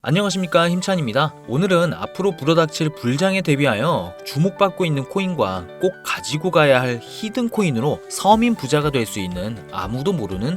안녕하십니까, 힘찬입니다. 오늘은 앞으로 불어닥칠 불장에 대비하여 주목받고 있는 코인과 꼭 가지고 가야 할 히든 코인으로 서민 부자가 될 수 있는 아무도 모르는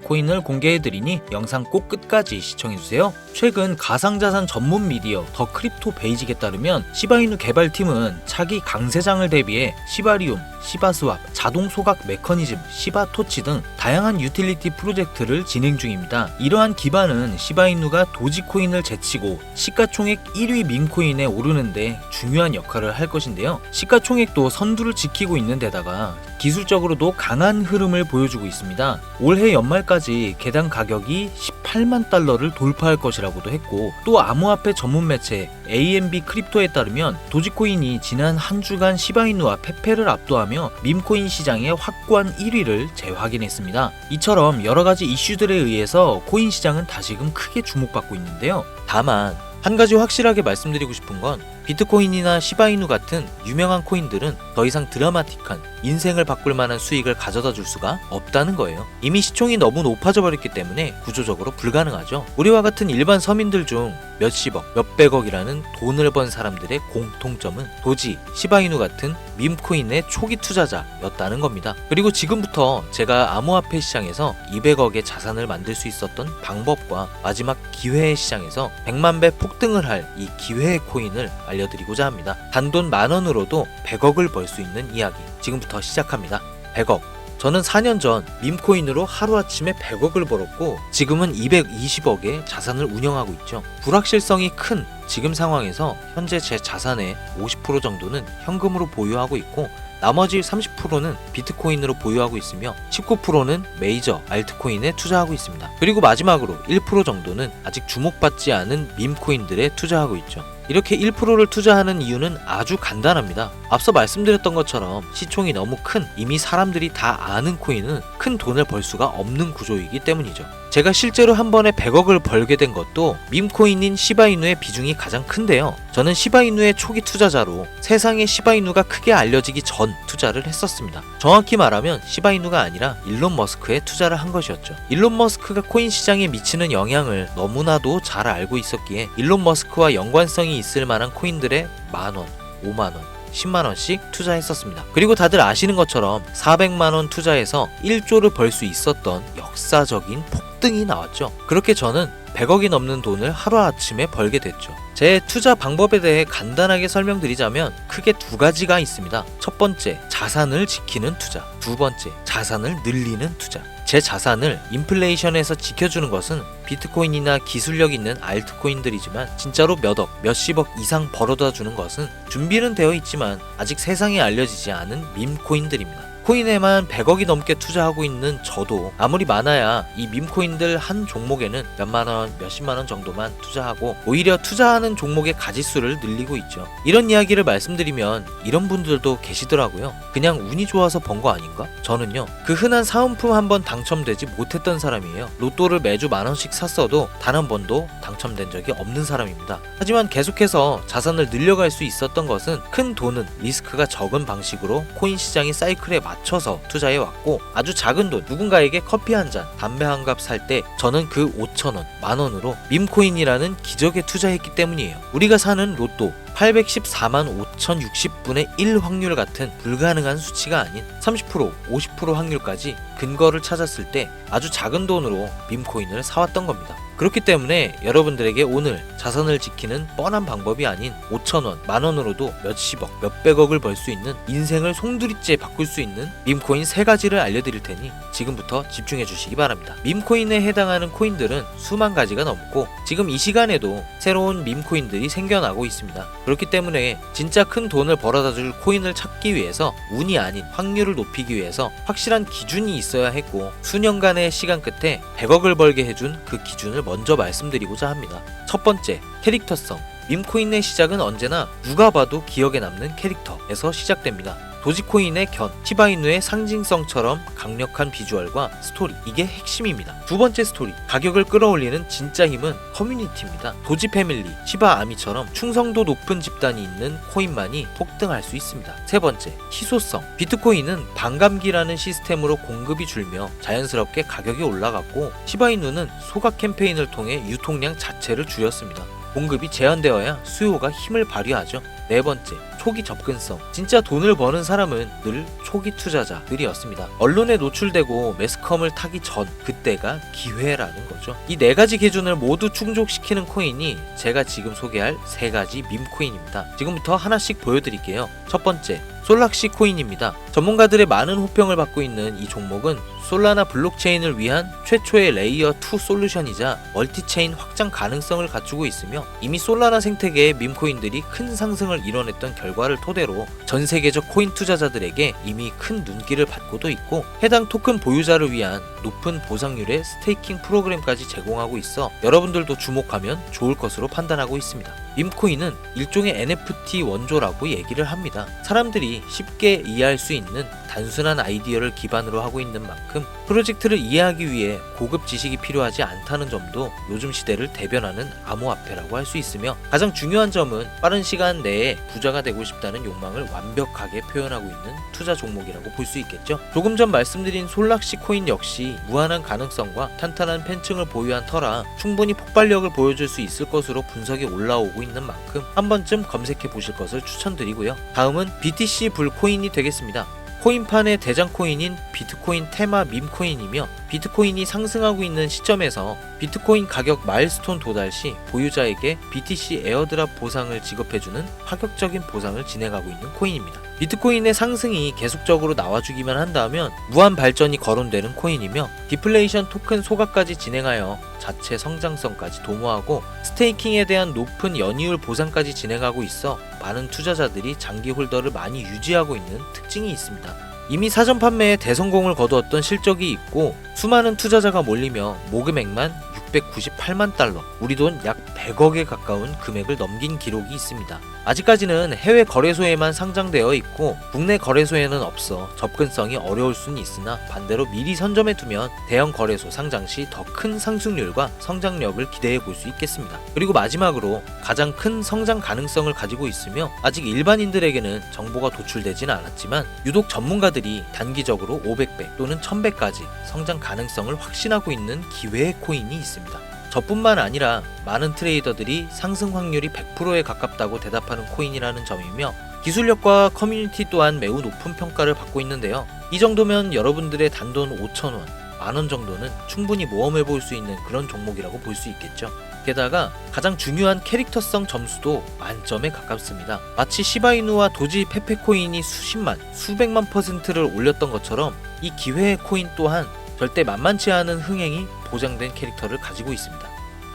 코인을 공개해드리니 영상 꼭 끝까지 시청해주세요. 최근 가상자산 전문 미디어 더 크립토 베이직에 따르면 시바이누 개발팀은 차기 강세장을 대비해 시바리움, 시바스왑, 자동 소각 메커니즘, 시바토치 등 다양한 유틸리티 프로젝트를 진행 중입니다. 이러한 기반은 시바이누가 도지코인을 제치고 시가총액 1위 밈코인에 오르는데 중요한 역할을 할 것인데요. 시가총액도 선두를 지키고 있는 데다가 기술적으로도 강한 흐름을 보여주고 있습니다. 올해 연말까지 개당 가격이 18만 달러를 돌파할 것이라고도 했고, 또 암호화폐 전문 매체 AMB 크립토에 따르면 도지코인이 지난 한 주간 시바이누와 페페를 압도하며 밈코인 시장의 확고한 1위를 재확인했습니다. 이처럼 여러가지 이슈들에 의해서 코인 시장은 다시금 크게 주목받고 있는데요. 다만 한 가지 확실하게 말씀드리고 싶은 건 비트코인이나 시바이누 같은 유명한 코인들은 더 이상 드라마틱한 인생을 바꿀 만한 수익을 가져다 줄 수가 없다는 거예요. 이미 시총이 너무 높아져 버렸기 때문에 구조적으로 불가능하죠. 우리와 같은 일반 서민들 중 몇십억, 몇백억이라는 돈을 번 사람들의 공통점은 도지, 시바이누 같은 밈코인의 초기 투자자였다는 겁니다. 그리고 지금부터 제가 암호화폐 시장에서 200억의 자산을 만들 수 있었던 방법과 마지막 기회의 시장에서 100만 배 폭등을 할 이 기회의 코인을 알려드리고자 합니다. 단돈 10,000원으로도 100억을 벌 수 있는 이야기 지금부터 시작합니다. 100억. 저는 4년 전 밈코인으로 하루아침에 100억을 벌었고 지금은 220억의 자산을 운영하고 있죠. 불확실성이 큰 지금 상황에서 현재 제 자산의 50% 정도는 현금으로 보유하고 있고, 나머지 30%는 비트코인으로 보유하고 있으며 19%는 메이저 알트코인에 투자하고 있습니다. 그리고 마지막으로 1% 정도는 아직 주목받지 않은 밈코인들에 투자하고 있죠. 이렇게 1%를 투자하는 이유는 아주 간단합니다. 앞서 말씀드렸던 것처럼 시총이 너무 큰, 이미 사람들이 다 아는 코인은 큰 돈을 벌 수가 없는 구조이기 때문이죠. 제가 실제로 한 번에 100억을 벌게 된 것도 밈코인인 시바이누의 비중이 가장 큰데요. 저는 시바이누의 초기 투자자로 세상에 시바이누가 크게 알려지기 전 투자를 했었습니다. 정확히 말하면 시바이누가 아니라 일론 머스크에 투자를 한 것이었죠. 일론 머스크가 코인 시장에 미치는 영향을 너무나도 잘 알고 있었기에 일론 머스크와 연관성이 있을 만한 코인들의 만원, 5만원, 10만원씩 투자했었습니다. 그리고 다들 아시는 것처럼 400만원 투자해서 1조를 벌 수 있었던 역사적인 폭등이 나왔죠. 그렇게 저는 100억이 넘는 돈을 하루아침에 벌게 됐죠. 제 투자 방법에 대해 간단하게 설명드리자면 크게 두 가지가 있습니다. 첫 번째, 자산을 지키는 투자. 두 번째, 자산을 늘리는 투자. 제 자산을 인플레이션에서 지켜주는 것은 비트코인이나 기술력 있는 알트코인들이지만 진짜로 몇억, 몇십억 이상 벌어다 주는 것은 준비는 되어 있지만 아직 세상에 알려지지 않은 밈코인들입니다. 코인에만 100억이 넘게 투자하고 있는 저도 아무리 많아야 이 밈코인들 한 종목에는 몇만원, 몇십만원 정도만 투자하고 오히려 투자하는 종목의 가지수를 늘리고 있죠. 이런 이야기를 말씀드리면 이런 분들도 계시더라고요. 그냥 운이 좋아서 번 거 아닌가? 저는요, 그 흔한 사은품 한 번 당첨되지 못했던 사람이에요. 로또를 매주 10,000원씩 샀어도 단 한 번도 당첨된 적이 없는 사람입니다. 하지만 계속해서 자산을 늘려갈 수 있었던 것은 큰 돈은 리스크가 적은 방식으로 코인 시장의 사이클에 맞춰서 투자해왔고, 아주 작은 돈, 누군가에게 커피 한 잔, 담배 한 갑 살 때 저는 그 5,000원, 만원으로 밈코인이라는 기적에 투자했기 때문이에요. 우리가 사는 로또 814만 5,060분의 1 확률 같은 불가능한 수치가 아닌 30%, 50% 확률까지 근거를 찾았을 때 아주 작은 돈으로 밈코인을 사왔던 겁니다. 그렇기 때문에 여러분들에게 오늘 자산을 지키는 뻔한 방법이 아닌 5,000원, 만원으로도 몇십억, 몇백억을 벌 수 있는 인생을 송두리째 바꿀 수 있는 밈코인 3가지를 알려드릴 테니 지금부터 집중해 주시기 바랍니다. 밈코인에 해당하는 코인들은 수만 가지가 넘고 지금 이 시간에도 새로운 밈코인들이 생겨나고 있습니다. 그렇기 때문에 진짜 큰 돈을 벌어다 줄 코인을 찾기 위해서 운이 아닌 확률을 높이기 위해서 확실한 기준이 있어야 했고, 수년간의 시간 끝에 100억을 벌게 해준 그 기준을 먼저 말씀드리고자 합니다. 첫 번째, 캐릭터성. 밈코인의 시작은 언제나 누가 봐도 기억에 남는 캐릭터에서 시작됩니다. 도지코인의 견, 시바이누의 상징성처럼 강력한 비주얼과 스토리, 이게 핵심입니다. 두 번째 스토리, 가격을 끌어올리는 진짜 힘은 커뮤니티입니다. 도지 패밀리, 시바 아미처럼 충성도 높은 집단이 있는 코인만이 폭등할 수 있습니다. 세 번째, 희소성. 비트코인은 반감기라는 시스템으로 공급이 줄며 자연스럽게 가격이 올라갔고, 시바이누는 소각 캠페인을 통해 유통량 자체를 줄였습니다. 공급이 제한되어야 수요가 힘을 발휘하죠. 네 번째, 초기 접근성. 진짜 돈을 버는 사람은 늘 초기 투자자들이었습니다. 언론에 노출되고 매스컴을 타기 전, 그때가 기회라는 거죠. 이 네 가지 기준을 모두 충족시키는 코인이 제가 지금 소개할 세 가지 밈코인입니다. 지금부터 하나씩 보여드릴게요. 첫 번째, 솔락시 코인입니다. 전문가들의 많은 호평을 받고 있는 이 종목은 솔라나 블록체인을 위한 최초의 레이어 2 솔루션이자 멀티체인 확장 가능성을 갖추고 있으며, 이미 솔라나 생태계의 밈코인들이 큰 상승을 이뤄냈던 결과를 토대로 전 세계적 코인 투자자들에게 이미 큰 눈길을 받고도 있고, 해당 토큰 보유자를 위한 높은 보상률의 스테이킹 프로그램까지 제공하고 있어 여러분들도 주목하면 좋을 것으로 판단하고 있습니다. 밈코인은 일종의 NFT 원조라고 얘기를 합니다. 사람들이 쉽게 이해할 수 있는 단순한 아이디어를 기반으로 하고 있는 만큼 프로젝트를 이해하기 위해 고급 지식이 필요하지 않다는 점도 요즘 시대를 대변하는 암호화폐라고 할 수 있으며, 가장 중요한 점은 빠른 시간 내에 부자가 되고 싶다는 욕망을 완벽하게 표현하고 있는 투자 종목이라고 볼 수 있겠죠. 조금 전 말씀드린 솔락시 코인 역시 무한한 가능성과 탄탄한 팬층을 보유한 터라 충분히 폭발력을 보여줄 수 있을 것으로 분석이 올라오고 있는 만큼 한 번쯤 검색해 보실 것을 추천드리고요. 다음은 BTC 불코인이 되겠습니다. 코인판의 대장 코인인 비트코인 테마 밈코인이며, 비트코인이 상승하고 있는 시점에서 비트코인 가격 마일스톤 도달 시 보유자에게 BTC 에어드랍 보상을 지급해주는 파격적인 보상을 진행하고 있는 코인입니다. 비트코인의 상승이 계속적으로 나와주기만 한다면 무한 발전이 거론되는 코인이며, 디플레이션 토큰 소각까지 진행하여 자체 성장성까지 도모하고 스테이킹에 대한 높은 연이율 보상까지 진행하고 있어 많은 투자자들이 장기 홀더를 많이 유지하고 있는 특징이 있습니다. 이미 사전 판매에 대성공을 거두었던 실적이 있고, 수많은 투자자가 몰리며 모금액만 698만 달러, 우리 돈 약 100억에 가까운 금액을 넘긴 기록이 있습니다. 아직까지는 해외 거래소에만 상장되어 있고 국내 거래소에는 없어 접근성이 어려울 수는 있으나, 반대로 미리 선점해 두면 대형 거래소 상장 시 더 큰 상승률과 성장력을 기대해 볼 수 있겠습니다. 그리고 마지막으로 가장 큰 성장 가능성을 가지고 있으며, 아직 일반인들에게는 정보가 도출되지는 않았지만 유독 전문가들이 단기적으로 500배 또는 1000배까지 성장 가능성을 확신하고 있는 기회의 코인이 있습니다. 저뿐만 아니라 많은 트레이더들이 상승 확률이 100%에 가깝다고 대답하는 코인이라는 점이며, 기술력과 커뮤니티 또한 매우 높은 평가를 받고 있는데요. 이 정도면 여러분들의 단돈 5,000원, 만원 정도는 충분히 모험해 볼 수 있는 그런 종목이라고 볼 수 있겠죠. 게다가 가장 중요한 캐릭터성 점수도 만점에 가깝습니다. 마치 시바이누와 도지 페페코인이 수십만, 수백만 %를 올렸던 것처럼 이 기회의 코인 또한 절대 만만치 않은 흥행이 보장된 캐릭터를 가지고 있습니다.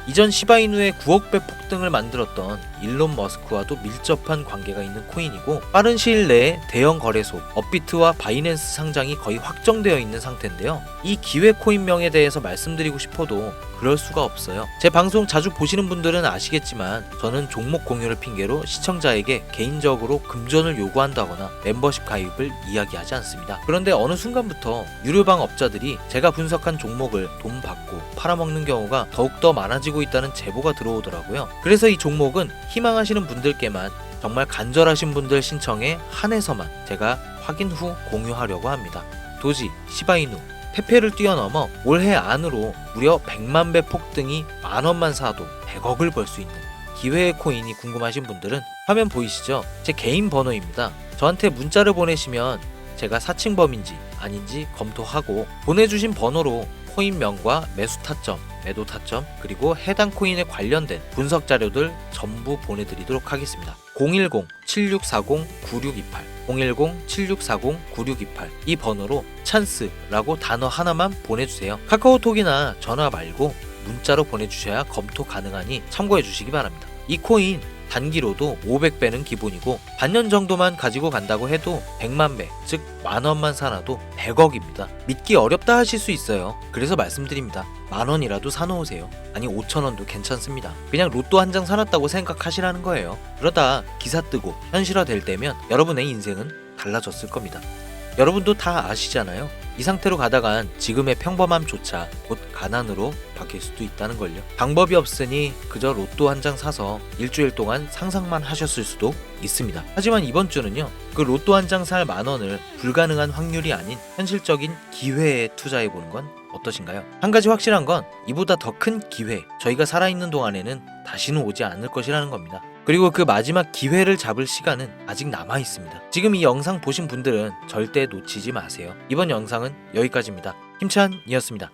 이전 시바이누의 9억 배 폭등을 만들었던 일론 머스크와도 밀접한 관계가 있는 코인이고, 빠른 시일 내에 대형 거래소 업비트와 바이낸스 상장이 거의 확정되어 있는 상태인데요. 이 기회 코인명에 대해서 말씀드리고 싶어도 그럴 수가 없어요. 제 방송 자주 보시는 분들은 아시겠지만 저는 종목 공유를 핑계로 시청자에게 개인적으로 금전을 요구한다거나 멤버십 가입을 이야기하지 않습니다. 그런데 어느 순간부터 유료방 업자들이 제가 분석한 종목을 돈 받고 팔아먹는 경우가 더욱더 많아지고 있다는 제보가 들어오더라고요. 그래서 이 종목은 희망하시는 분들께만, 정말 간절하신 분들 신청에 한해서만 제가 확인 후 공유하려고 합니다. 도지, 시바이누, 페페를 뛰어넘어 올해 안으로 무려 100만 배 폭등이 만원만 사도 100억을 벌 수 있는 기회의 코인이 궁금하신 분들은 화면 보이시죠? 제 개인 번호입니다. 저한테 문자를 보내시면 제가 사칭범인지 아닌지 검토하고 보내주신 번호로 코인명과 매수 타점, 매도 타점, 그리고 해당 코인에 관련된 분석 자료들 전부 보내드리도록 하겠습니다. 010-7640-9628 010-7640-9628 이 번호로 찬스라고 단어 하나만 보내주세요. 카카오톡이나 전화 말고 문자로 보내주셔야 검토 가능하니 참고해 주시기 바랍니다. 이 코인 단기로도 500배는 기본이고 반년 정도만 가지고 간다고 해도 100만 배, 즉 만원만 사놔도 100억입니다. 믿기 어렵다 하실 수 있어요. 그래서 말씀드립니다. 만원이라도 사놓으세요. 아니 5천원도 괜찮습니다. 그냥 로또 한 장 사놨다고 생각하시라는 거예요. 그러다 기사 뜨고 현실화 될 때면 여러분의 인생은 달라졌을 겁니다. 여러분도 다 아시잖아요. 이 상태로 가다간 지금의 평범함조차 곧 가난으로 바뀔 수도 있다는 걸요. 방법이 없으니 그저 로또 한 장 사서 일주일 동안 상상만 하셨을 수도 있습니다. 하지만 이번 주는요, 그 로또 한 장 살 10,000원을 불가능한 확률이 아닌 현실적인 기회에 투자해보는 건 어떠신가요? 한 가지 확실한 건 이보다 더 큰 기회, 저희가 살아있는 동안에는 다시는 오지 않을 것이라는 겁니다. 그리고 그 마지막 기회를 잡을 시간은 아직 남아 있습니다. 지금 이 영상 보신 분들은 절대 놓치지 마세요. 이번 영상은 여기까지입니다. 힘찬이었습니다.